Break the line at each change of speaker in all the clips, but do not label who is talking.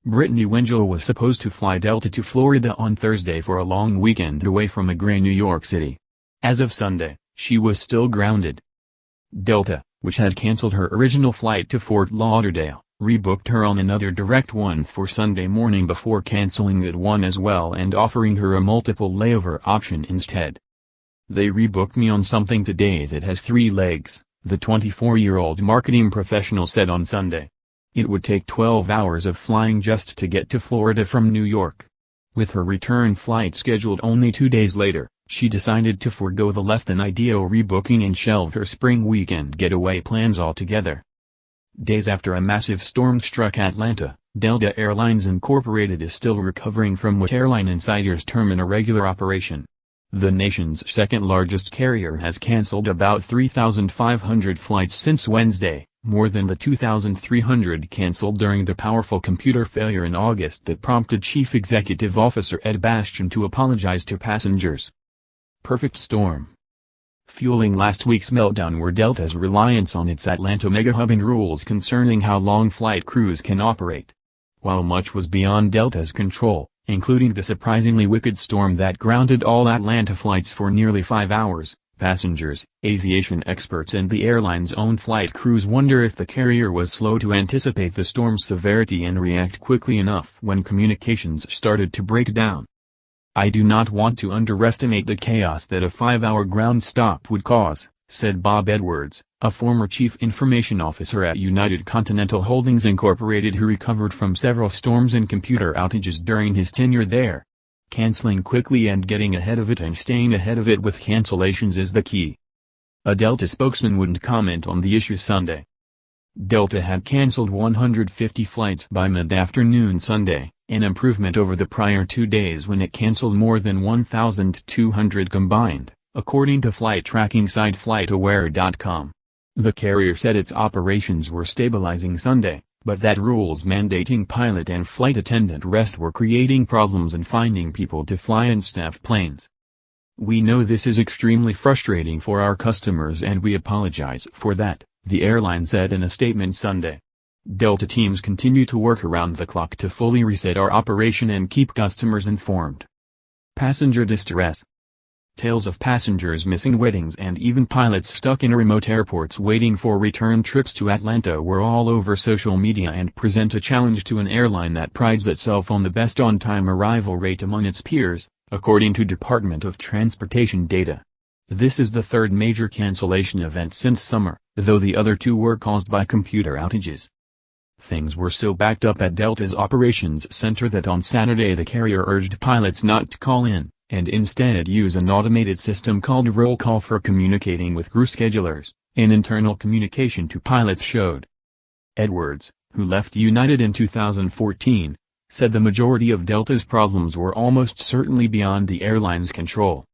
Brittany Wengel was supposed to fly Delta to Florida on Thursday for a long weekend away from a gray New York City. As of Sunday, she was still grounded. Delta, which had canceled her original flight to Fort Lauderdale, rebooked her on another direct one for Sunday morning before canceling that one as well and offering her a multiple layover option instead. "They rebooked me on something today that has 3 legs," the 24-year-old marketing professional said on Sunday. It would take 12 hours of flying just to get to Florida from New York. With her return flight scheduled only 2 days later, she decided to forgo the less-than-ideal rebooking and shelve her spring weekend getaway plans altogether. Days after a massive storm struck Atlanta, Delta Air Lines Incorporated is still recovering from what airline insiders term an irregular operation. The nation's second-largest carrier has canceled about 3,500 flights since Wednesday, more than the 2,300 canceled during the powerful computer failure in August that prompted Chief Executive Officer Ed Bastian to apologize to passengers. Perfect storm. Fueling last week's meltdown were Delta's reliance on its Atlanta megahub and rules concerning how long flight crews can operate. While much was beyond Delta's control, including the surprisingly wicked storm that grounded all Atlanta flights for nearly 5 hours, passengers, aviation experts and the airline's own flight crews wonder if the carrier was slow to anticipate the storm's severity and react quickly enough when communications started to break down. "I do not want to underestimate the chaos that a 5-hour ground stop would cause," said Bob Edwards, a former chief information officer at United Continental Holdings Incorporated who recovered from several storms and computer outages during his tenure there. "Canceling quickly and getting ahead of it and staying ahead of it with cancellations is the key." A Delta spokesman wouldn't comment on the issue Sunday. Delta had canceled 150 flights by mid-afternoon Sunday, an improvement over the prior 2 days when it canceled more than 1,200 combined, according to flight tracking site FlightAware.com. The carrier said its operations were stabilizing Sunday, but that rules mandating pilot and flight attendant rest were creating problems and finding people to fly and staff planes. "We know this is extremely frustrating for our customers and we apologize for that," the airline said in a statement Sunday. "Delta teams continue to work around the clock to fully reset our operation and keep customers informed." Passenger distress. Tales of passengers missing weddings and even pilots stuck in remote airports waiting for return trips to Atlanta were all over social media and present a challenge to an airline that prides itself on the best on-time arrival rate among its peers, according to Department of Transportation data. This is the third major cancellation event since summer, though the other 2 were caused by computer outages. Things were so backed up at Delta's operations center that on Saturday the carrier urged pilots not to call in, and instead use an automated system called roll call for communicating with crew schedulers, an internal communication to pilots showed. Edwards, who left United in 2014, said the majority of Delta's problems were almost certainly beyond the airline's control.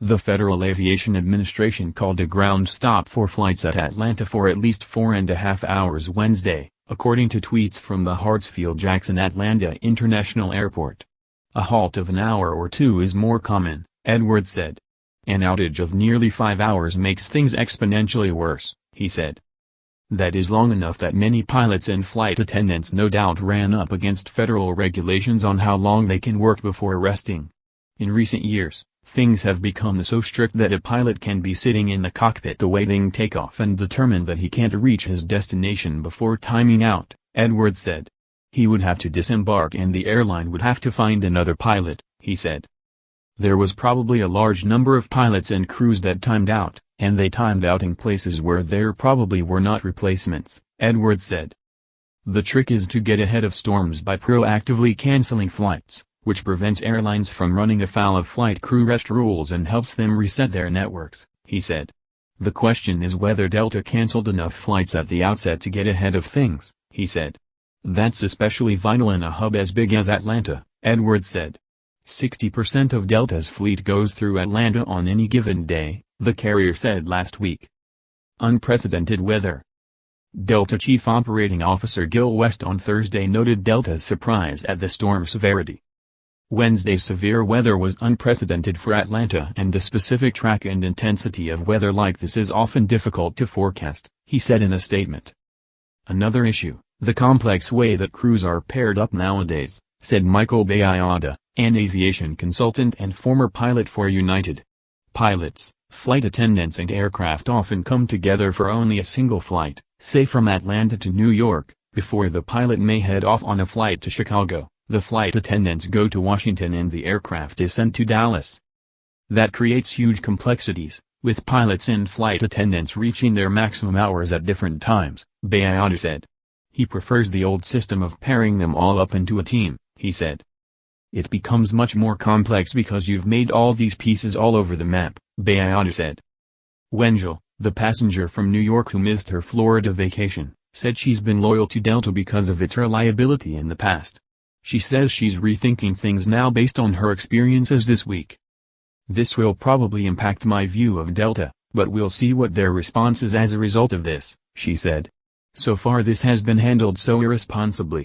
The Federal Aviation Administration called a ground stop for flights at Atlanta for at least 4.5 hours Wednesday, according to tweets from the Hartsfield-Jackson Atlanta International Airport. "A halt of an hour or 2 is more common," Edwards said. "An outage of nearly 5 hours makes things exponentially worse," he said. "That is long enough that many pilots and flight attendants no doubt ran up against federal regulations on how long they can work before resting. In recent years, things have become so strict that a pilot can be sitting in the cockpit awaiting takeoff and determined that he can't reach his destination before timing out," Edwards said. "He would have to disembark and the airline would have to find another pilot," he said. "There was probably a large number of pilots and crews that timed out, and they timed out in places where there probably were not replacements," Edwards said. "The trick is to get ahead of storms by proactively canceling flights, which prevents airlines from running afoul of flight crew rest rules and helps them reset their networks," he said. "The question is whether Delta canceled enough flights at the outset to get ahead of things," he said. "That's especially vital in a hub as big as Atlanta," Edwards said. 60% of Delta's fleet goes through Atlanta on any given day, the carrier said last week. Unprecedented weather. Delta Chief Operating Officer Gil West on Thursday noted Delta's surprise at the storm severity. Wednesday's severe weather was unprecedented for Atlanta and the specific track and intensity of weather like this is often difficult to forecast, he said in a statement. Another issue, The complex way that crews are paired up nowadays, said Michael Bayada, an aviation consultant and former pilot for United. Pilots, flight attendants and aircraft often come together for only a single flight, say from Atlanta to New York. Before the pilot may head off on a flight to Chicago, the flight attendants go to Washington and the aircraft is sent to Dallas. That creates huge complexities, with pilots and flight attendants reaching their maximum hours at different times, Bayada said. He prefers the old system of pairing them all up into a team, he said. It becomes much more complex because you've made all these pieces all over the map, Bayada said. Wengel, the passenger from New York who missed her Florida vacation, said she's been loyal to Delta because of its reliability in the past. She says she's rethinking things now based on her experiences this week. This will probably impact my view of Delta, but we'll see what their response is as a result of this, she said. So far this has been handled so irresponsibly.